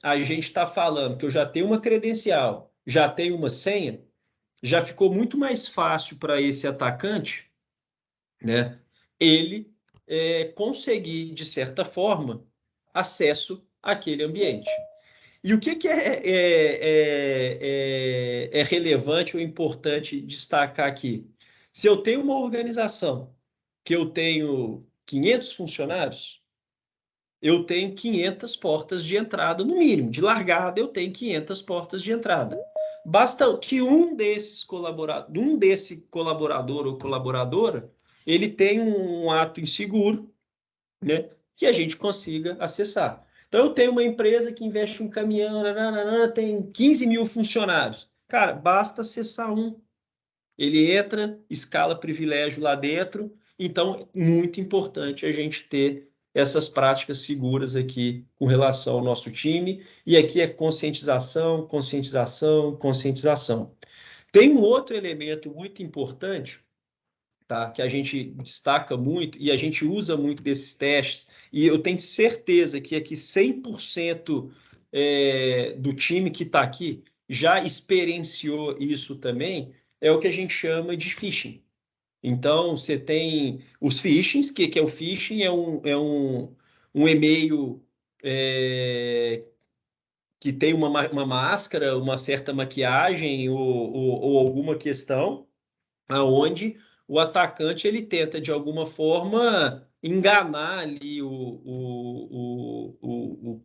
a gente está falando que eu já tenho uma credencial, já tenho uma senha, já ficou muito mais fácil para esse atacante, né, ele conseguir, de certa forma, acesso àquele ambiente. E o que é relevante ou importante destacar aqui? Se eu tenho uma organização que eu tenho 500 funcionários, eu tenho 500 portas de entrada, no mínimo. De largada, eu tenho 500 portas de entrada. Basta que um desse colaborador ou colaboradora, ele tenha um ato inseguro, né, que a gente consiga acessar. Então, eu tenho uma empresa que investe um caminhão, nananana, tem 15 mil funcionários. Cara, basta acessar um. Ele entra, escala privilégio lá dentro. Então, muito importante a gente ter essas práticas seguras aqui com relação ao nosso time. E aqui é conscientização, conscientização, conscientização. Tem um outro elemento muito importante, tá, que a gente destaca muito e a gente usa muito desses testes, e eu tenho certeza que aqui 100% do time que está aqui já experienciou isso também, é o que a gente chama de phishing. Então, você tem os phishings, que é o phishing? Um e-mail que tem uma máscara, uma certa maquiagem ou alguma questão, aonde o atacante ele tenta de alguma forma enganar ali o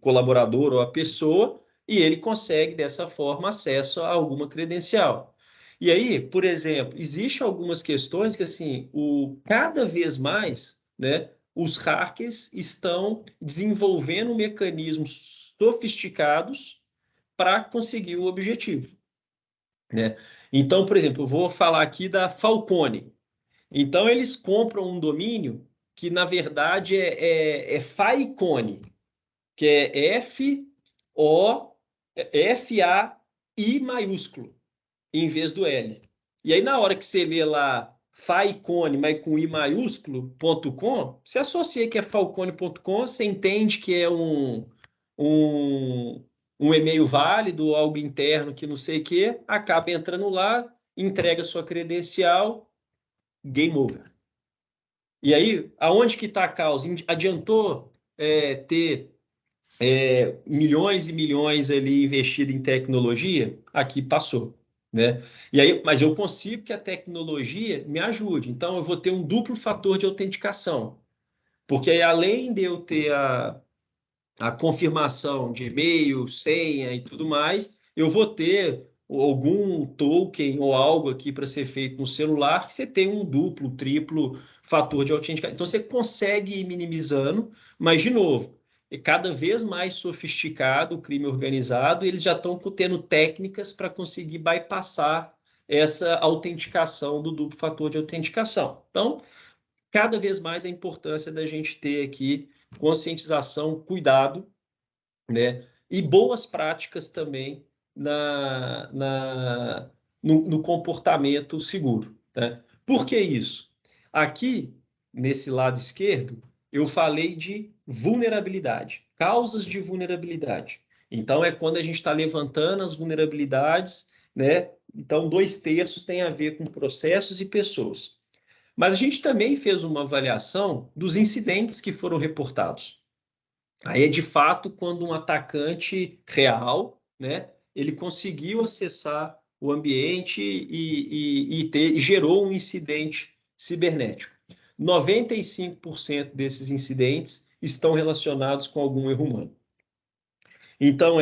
colaborador ou a pessoa e ele consegue dessa forma acesso a alguma credencial. E aí, por exemplo, existem algumas questões que assim, cada vez mais, né, os hackers estão desenvolvendo mecanismos sofisticados para conseguir o objetivo, né? Então, por exemplo, eu vou falar aqui da Falcone. Então, eles compram um domínio que, na verdade, é Faicone, que é F-A-I maiúsculo, em vez do L. E aí, na hora que você lê lá Faicone, mas com I maiúsculo, .com, você associa que é falcone.com, você entende que é um, um e-mail válido, algo interno que não sei o quê, acaba entrando lá, entrega sua credencial, game over. E aí, aonde que está a causa? Adiantou ter milhões e milhões ali investido em tecnologia? Aqui passou, né? E aí, mas eu consigo que a tecnologia me ajude. Então, eu vou ter um duplo fator de autenticação. Porque aí, além de eu ter a confirmação de e-mail, senha e tudo mais, eu vou ter algum token ou algo aqui para ser feito no celular que você tem um duplo, triplo fator de autenticação. Então você consegue ir minimizando, mas de novo, é cada vez mais sofisticado o crime organizado, eles já estão tendo técnicas para conseguir bypassar essa autenticação do duplo fator de autenticação. Então, cada vez mais a importância da gente ter aqui conscientização, cuidado, né? E boas práticas também no comportamento seguro, né? Por que isso? Aqui, nesse lado esquerdo, eu falei de vulnerabilidade, causas de vulnerabilidade. Então, é quando a gente está levantando as vulnerabilidades, né? Então, 2/3 tem a ver com processos e pessoas. Mas a gente também fez uma avaliação dos incidentes que foram reportados. Aí é de fato quando um atacante real, né, ele conseguiu acessar o ambiente e gerou um incidente cibernético. 95% desses incidentes estão relacionados com algum erro humano. Então,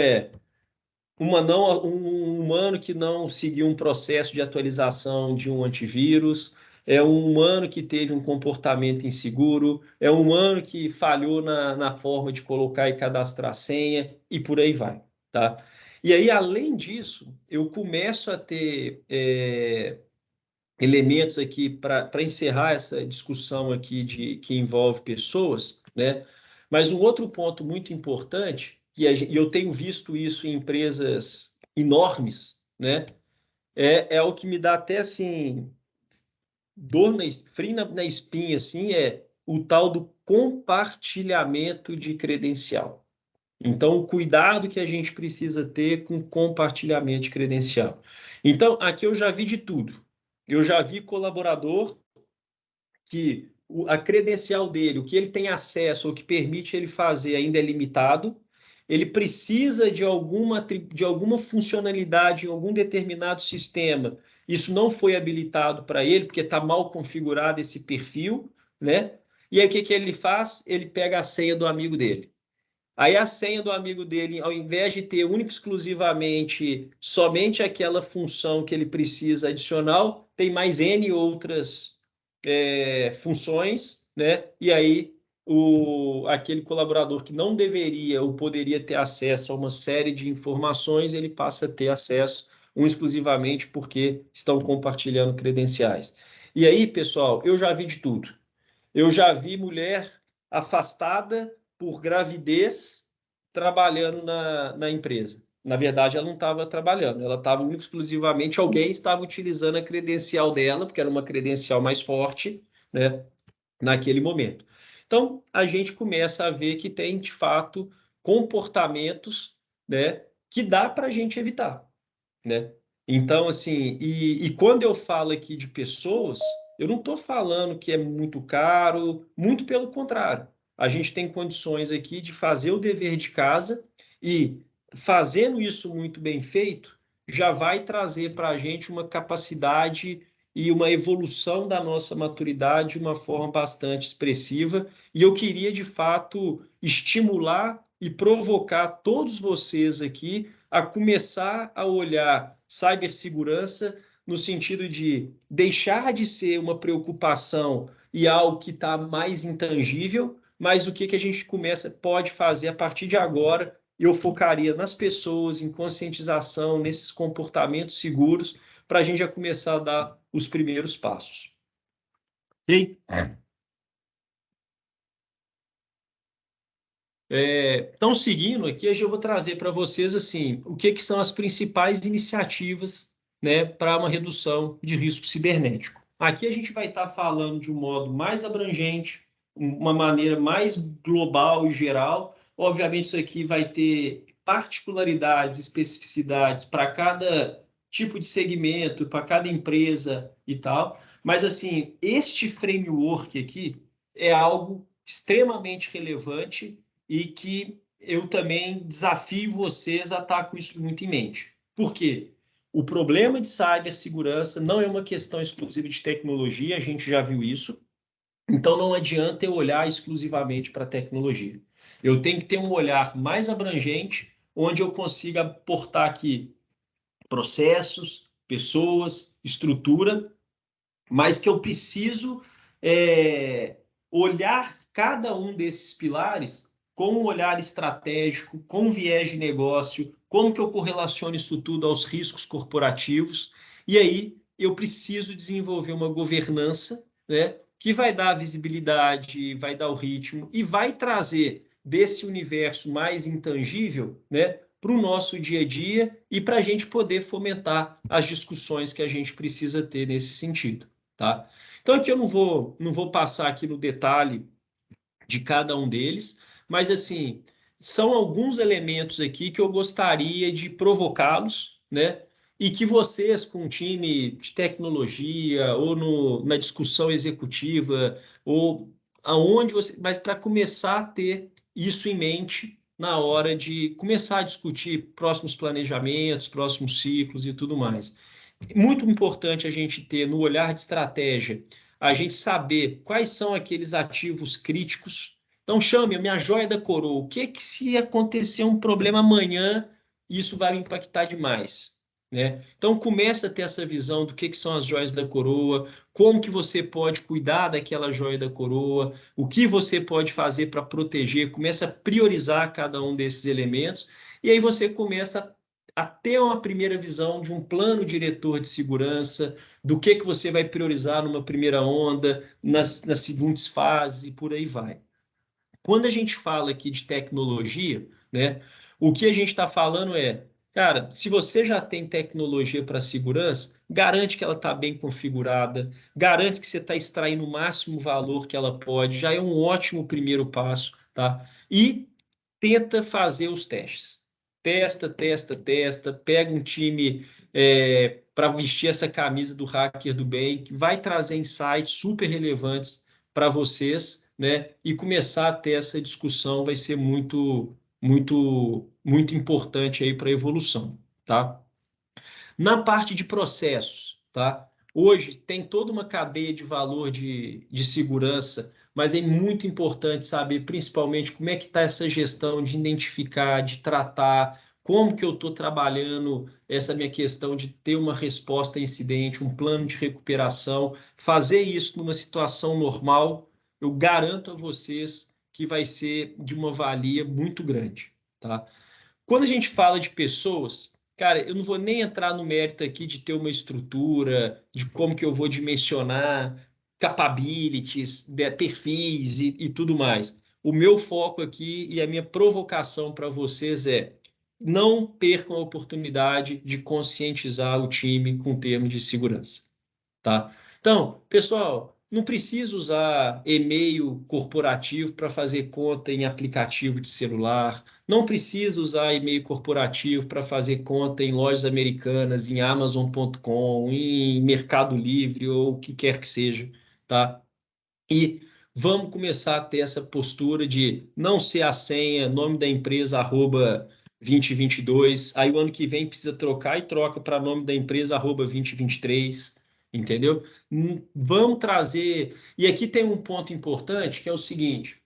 um humano que não seguiu um processo de atualização de um antivírus, é um humano que teve um comportamento inseguro, é um humano que falhou na forma de colocar e cadastrar a senha, e por aí vai, tá? E aí, além disso, eu começo a ter elementos aqui para encerrar essa discussão aqui que envolve pessoas, né? Mas um outro ponto muito importante, e eu tenho visto isso em empresas enormes, né? É o que me dá até assim dor frio na espinha, assim, é o tal do compartilhamento de credencial. Então, o cuidado que a gente precisa ter com compartilhamento de credencial. Então, aqui eu já vi de tudo. Eu já vi colaborador que a credencial dele, o que ele tem acesso, o que permite ele fazer ainda é limitado. Ele precisa de alguma funcionalidade em algum determinado sistema. Isso não foi habilitado para ele, porque está mal configurado esse perfil, né? E aí o que ele faz? Ele pega a senha do amigo dele. Aí a senha do amigo dele, ao invés de ter única e exclusivamente somente aquela função que ele precisa adicional, tem mais N outras funções, né? E aí aquele colaborador que não deveria ou poderia ter acesso a uma série de informações, ele passa a ter acesso exclusivamente porque estão compartilhando credenciais. E aí, pessoal, eu já vi de tudo. Eu já vi mulher afastada por gravidez trabalhando na empresa. Na verdade, ela não estava trabalhando, ela estava exclusivamente, alguém estava utilizando a credencial dela, porque era uma credencial mais forte, né, naquele momento. Então, a gente começa a ver que tem, de fato, comportamentos, né, que dá para a gente evitar, né? Então, assim, e quando eu falo aqui de pessoas, eu não estou falando que é muito caro, muito pelo contrário. A gente tem condições aqui de fazer o dever de casa e, fazendo isso muito bem feito, já vai trazer para a gente uma capacidade e uma evolução da nossa maturidade de uma forma bastante expressiva. E eu queria, de fato, estimular e provocar todos vocês aqui a começar a olhar cibersegurança no sentido de deixar de ser uma preocupação e algo que está mais intangível, mas o que a gente pode fazer a partir de agora. Eu focaria nas pessoas, em conscientização, nesses comportamentos seguros, para a gente já começar a dar os primeiros passos. Ok? Então, seguindo aqui, eu vou trazer para vocês assim, o que são as principais iniciativas, né, para uma redução de risco cibernético. Aqui a gente vai estar falando de um modo mais abrangente, uma maneira mais global e geral. Obviamente, isso aqui vai ter particularidades, especificidades para cada tipo de segmento, para cada empresa e tal. Mas, assim, este framework aqui é algo extremamente relevante e que eu também desafio vocês a estar com isso muito em mente. Por quê? O problema de cibersegurança não é uma questão exclusiva de tecnologia, a gente já viu isso, então não adianta eu olhar exclusivamente para a tecnologia. Eu tenho que ter um olhar mais abrangente, onde eu consiga aportar aqui processos, pessoas, estrutura, mas que eu preciso olhar cada um desses pilares com um olhar estratégico, com um viés de negócio, como que eu correlaciono isso tudo aos riscos corporativos, e aí eu preciso desenvolver uma governança, né, que vai dar visibilidade, vai dar o ritmo e vai trazer desse universo mais intangível, né, para o nosso dia a dia e para a gente poder fomentar as discussões que a gente precisa ter nesse sentido. Tá? Então, aqui eu não vou passar aqui no detalhe de cada um deles, mas, assim, são alguns elementos aqui que eu gostaria de provocá-los, né? E que vocês, com um time de tecnologia, ou na discussão executiva, ou aonde você. Mas para começar a ter isso em mente na hora de começar a discutir próximos planejamentos, próximos ciclos e tudo mais. Muito importante a gente ter no olhar de estratégia, a gente saber quais são aqueles ativos críticos. Então, chame a minha joia da coroa. O que que se acontecer um problema amanhã, isso vai me impactar demais, né? Então, começa a ter essa visão do que são as joias da coroa, como que você pode cuidar daquela joia da coroa, o que você pode fazer para proteger, começa a priorizar cada um desses elementos, e aí você começa a ter uma primeira visão de um plano diretor de segurança, do que você vai priorizar numa primeira onda, nas seguintes fases e por aí vai. Quando a gente fala aqui de tecnologia, né, o que a gente está falando é, cara, se você já tem tecnologia para segurança, garante que ela está bem configurada, garante que você está extraindo o máximo valor que ela pode, já é um ótimo primeiro passo, tá? E tenta fazer os testes. Testa, testa, testa, pega um time para vestir essa camisa do hacker do bem, que vai trazer insights super relevantes para vocês, né? E começar a ter essa discussão vai ser muito, muito, muito importante aí para a evolução, tá? Na parte de processos, tá? Hoje tem toda uma cadeia de valor de segurança, mas é muito importante saber, principalmente, como é que está essa gestão de identificar, de tratar, como que eu estou trabalhando essa minha questão de ter uma resposta a incidente, um plano de recuperação, fazer isso numa situação normal, eu garanto a vocês que vai ser de uma valia muito grande, tá? Quando a gente fala de pessoas, cara, eu não vou nem entrar no mérito aqui de ter uma estrutura, de como que eu vou dimensionar capabilities, perfis e tudo mais. O meu foco aqui e a minha provocação para vocês é não percam a oportunidade de conscientizar o time com termos de segurança, tá? Então, pessoal, não precisa usar e-mail corporativo para fazer conta em aplicativo de celular, não precisa usar e-mail corporativo para fazer conta em lojas americanas, em Amazon.com, em Mercado Livre ou o que quer que seja, tá? E vamos começar a ter essa postura de não ser a senha, nome da empresa, arroba 2022, aí o ano que vem precisa trocar e troca para nome da empresa, arroba 2023, entendeu? Vamos trazer. E aqui tem um ponto importante que é o seguinte: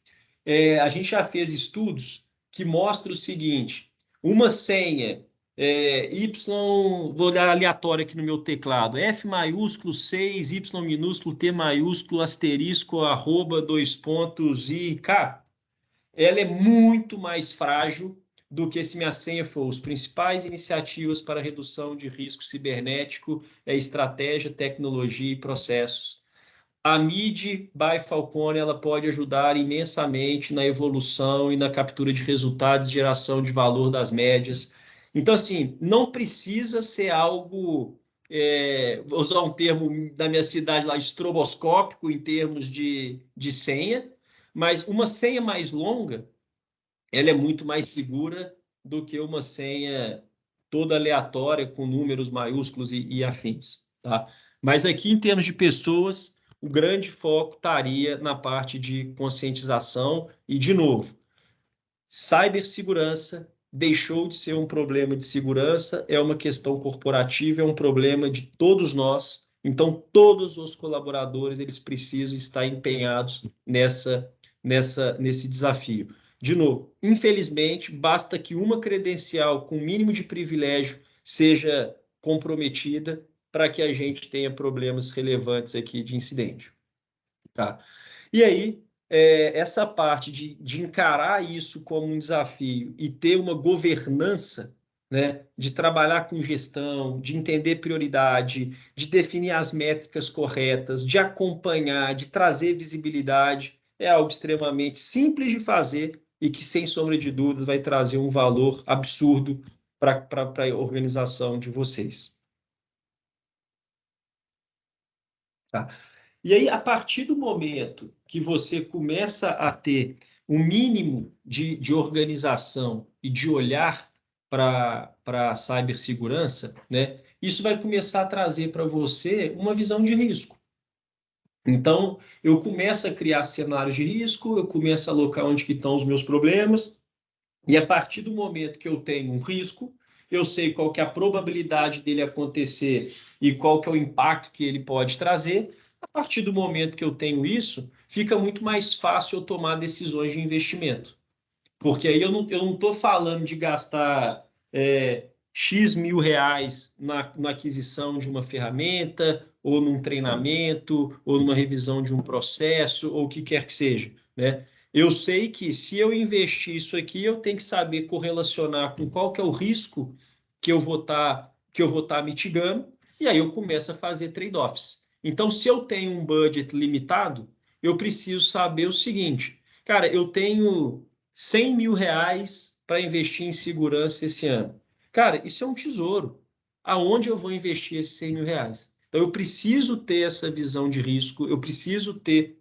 a gente já fez estudos que mostram o seguinte: uma senha vou olhar aleatório aqui no meu teclado, F maiúsculo 6, Y minúsculo, T maiúsculo, asterisco, arroba, dois pontos e K, ela é muito mais frágil do que se minha senha for os principais iniciativas para redução de risco cibernético, estratégia, tecnologia e processos. A MIDI by Falcone ela pode ajudar imensamente na evolução e na captura de resultados, geração de valor das médias. Então, assim, não precisa ser algo, vou usar um termo da minha cidade lá, estroboscópico em termos de senha, mas uma senha mais longa, ela é muito mais segura do que uma senha toda aleatória com números maiúsculos e afins, tá? Mas aqui, em termos de pessoas, o grande foco estaria na parte de conscientização e, de novo, cibersegurança deixou de ser um problema de segurança, é uma questão corporativa, é um problema de todos nós. Então, todos os colaboradores eles precisam estar empenhados nesse desafio. De novo, infelizmente, basta que uma credencial com mínimo de privilégio seja comprometida para que a gente tenha problemas relevantes aqui de incidente. Tá? E aí, essa parte de encarar isso como um desafio e ter uma governança, né, de trabalhar com gestão, de entender prioridade, de definir as métricas corretas, de acompanhar, de trazer visibilidade, é algo extremamente simples de fazer e que, sem sombra de dúvidas, vai trazer um valor absurdo para a organização de vocês. Tá? E aí, a partir do momento que você começa a ter um mínimo de organização e de olhar para a cibersegurança, né, isso vai começar a trazer para você uma visão de risco. Então, eu começo a criar cenários de risco, eu começo a alocar onde que estão os meus problemas, E a partir do momento que eu tenho um risco, eu sei qual que é a probabilidade dele acontecer e qual que é o impacto que ele pode trazer. A partir do momento que eu tenho isso, fica muito mais fácil eu tomar decisões de investimento. Porque aí eu não estou falando de gastar X mil reais na aquisição de uma ferramenta, ou num treinamento, ou numa revisão de um processo, ou o que quer que seja, né? Eu sei que se eu investir isso aqui, eu tenho que saber correlacionar com qual que é o risco que eu vou estar mitigando, e aí eu começo a fazer trade-offs. Então, se eu tenho um budget limitado, eu preciso saber o seguinte, cara, eu tenho 100 mil reais para investir em segurança esse ano. Cara, isso é um tesouro. Aonde eu vou investir esses 100 mil reais? Então, eu preciso ter essa visão de risco, eu preciso ter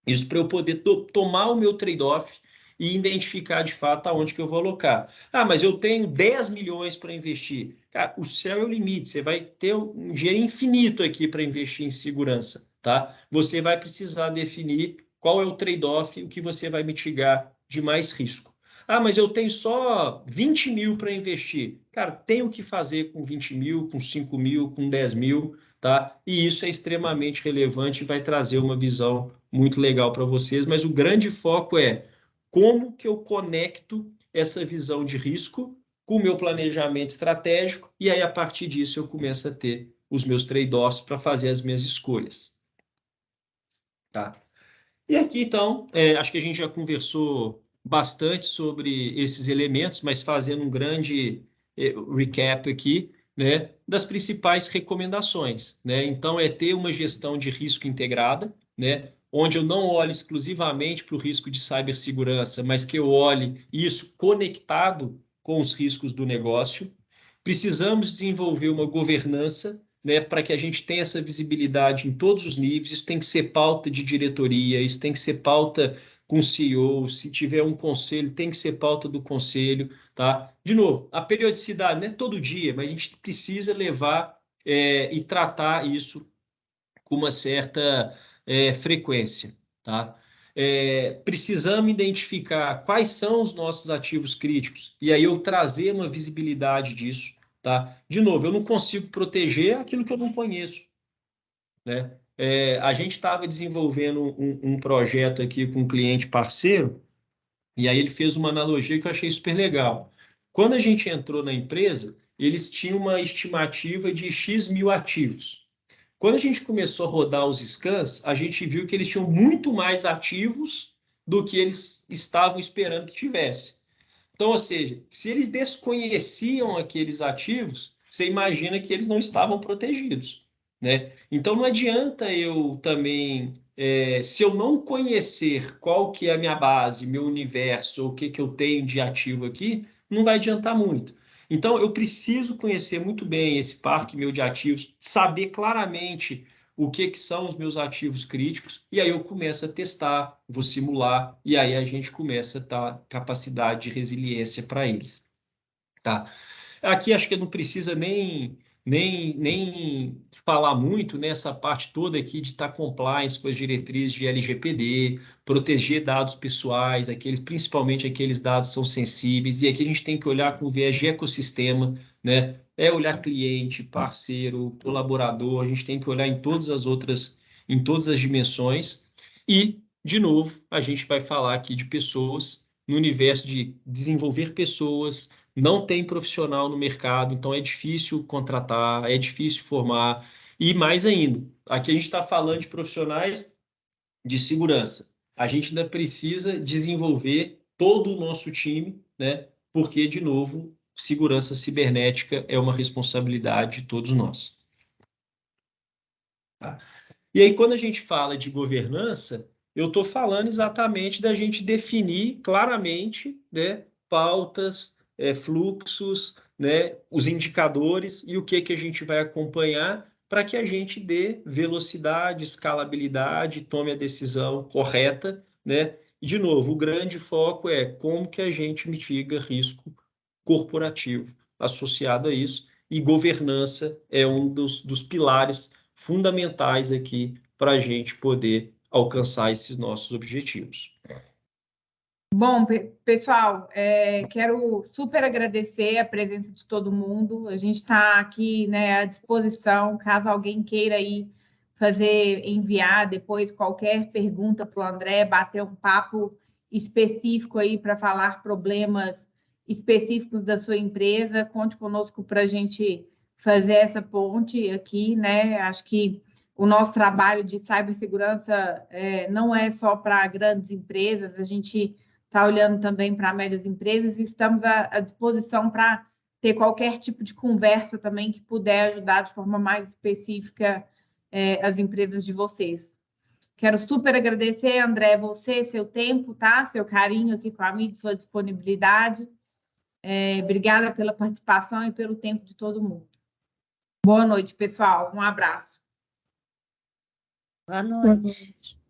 isso para eu poder tomar o meu trade-off e identificar de fato aonde que eu vou alocar. Ah, mas eu tenho 10 milhões para investir. Cara, o céu é o limite. Você vai ter um dinheiro infinito aqui para investir em segurança, tá? Você vai precisar definir qual é o trade-off, o que você vai mitigar de mais risco. Ah, mas eu tenho só 20 mil para investir. Cara, tem o que fazer com 20 mil, com 5 mil, com 10 mil, tá? E isso é extremamente relevante e vai trazer uma visão muito legal para vocês, mas o grande foco é como que eu conecto essa visão de risco com o meu planejamento estratégico, e aí a partir disso eu começo a ter os meus trade-offs para fazer as minhas escolhas. Tá? E aqui, então, acho que a gente já conversou bastante sobre esses elementos, mas fazendo um grande recap aqui, né, das principais recomendações, né? Então, é ter uma gestão de risco integrada, né, onde eu não olhe exclusivamente para o risco de cibersegurança, mas que eu olhe isso conectado com os riscos do negócio. Precisamos desenvolver uma governança, né, para que a gente tenha essa visibilidade em todos os níveis. Isso tem que ser pauta de diretoria, isso tem que ser pauta com o CEO, se tiver um conselho, tem que ser pauta do conselho, tá? De novo, a periodicidade não é todo dia, mas a gente precisa levar e tratar isso com uma certa frequência, tá? Precisamos identificar quais são os nossos ativos críticos e aí eu trazer uma visibilidade disso, tá? De novo, eu não consigo proteger aquilo que eu não conheço, né? A gente estava desenvolvendo um projeto aqui com um cliente parceiro e aí ele fez uma analogia que eu achei super legal. Quando a gente entrou na empresa, eles tinham uma estimativa de X mil ativos. Quando a gente começou a rodar os scans, a gente viu que eles tinham muito mais ativos do que eles estavam esperando que tivesse. Então, ou seja, se eles desconheciam aqueles ativos, você imagina que eles não estavam protegidos, né? Então, não adianta eu também, se eu não conhecer qual que é a minha base, meu universo, o que que eu tenho de ativo aqui, não vai adiantar muito. Então, eu preciso conhecer muito bem esse parque meu de ativos, saber claramente o que que são os meus ativos críticos, e aí eu começo a testar, vou simular, e aí a gente começa a dar capacidade de resiliência para eles. Tá? Aqui acho que não precisa nem falar muito nessa parte toda aqui de estar compliance com as diretrizes de LGPD, proteger dados pessoais, principalmente aqueles dados que são sensíveis, e aqui a gente tem que olhar com viés de ecossistema, né? É olhar cliente, parceiro, colaborador, a gente tem que olhar em todas as dimensões, e, de novo, a gente vai falar aqui de pessoas, no universo de desenvolver pessoas, não tem profissional no mercado, então é difícil contratar, é difícil formar. E mais ainda, aqui a gente está falando de profissionais de segurança. A gente ainda precisa desenvolver todo o nosso time, né? Porque, de novo, segurança cibernética é uma responsabilidade de todos nós. Tá? E aí, quando a gente fala de governança, eu estou falando exatamente da gente definir claramente, né, pautas, fluxos, né, os indicadores e o que que a gente vai acompanhar para que a gente dê velocidade, escalabilidade, tome a decisão correta, né? E, de novo, o grande foco é como que a gente mitiga risco corporativo associado a isso, e governança é um dos pilares fundamentais aqui para a gente poder alcançar esses nossos objetivos. Bom, pessoal, quero super agradecer a presença de todo mundo. A gente está aqui, né, à disposição, caso alguém queira aí enviar depois qualquer pergunta para o André, bater um papo específico aí para falar problemas específicos da sua empresa. Conte conosco para a gente fazer essa ponte aqui, né? Acho que o nosso trabalho de cibersegurança não é só para grandes empresas, a gente está olhando também para médias empresas e estamos à disposição para ter qualquer tipo de conversa também que puder ajudar de forma mais específica as empresas de vocês. Quero super agradecer, André, você, seu tempo, tá? Seu carinho aqui com a mídia, sua disponibilidade. Obrigada pela participação e pelo tempo de todo mundo. Boa noite, pessoal. Um abraço. Boa noite.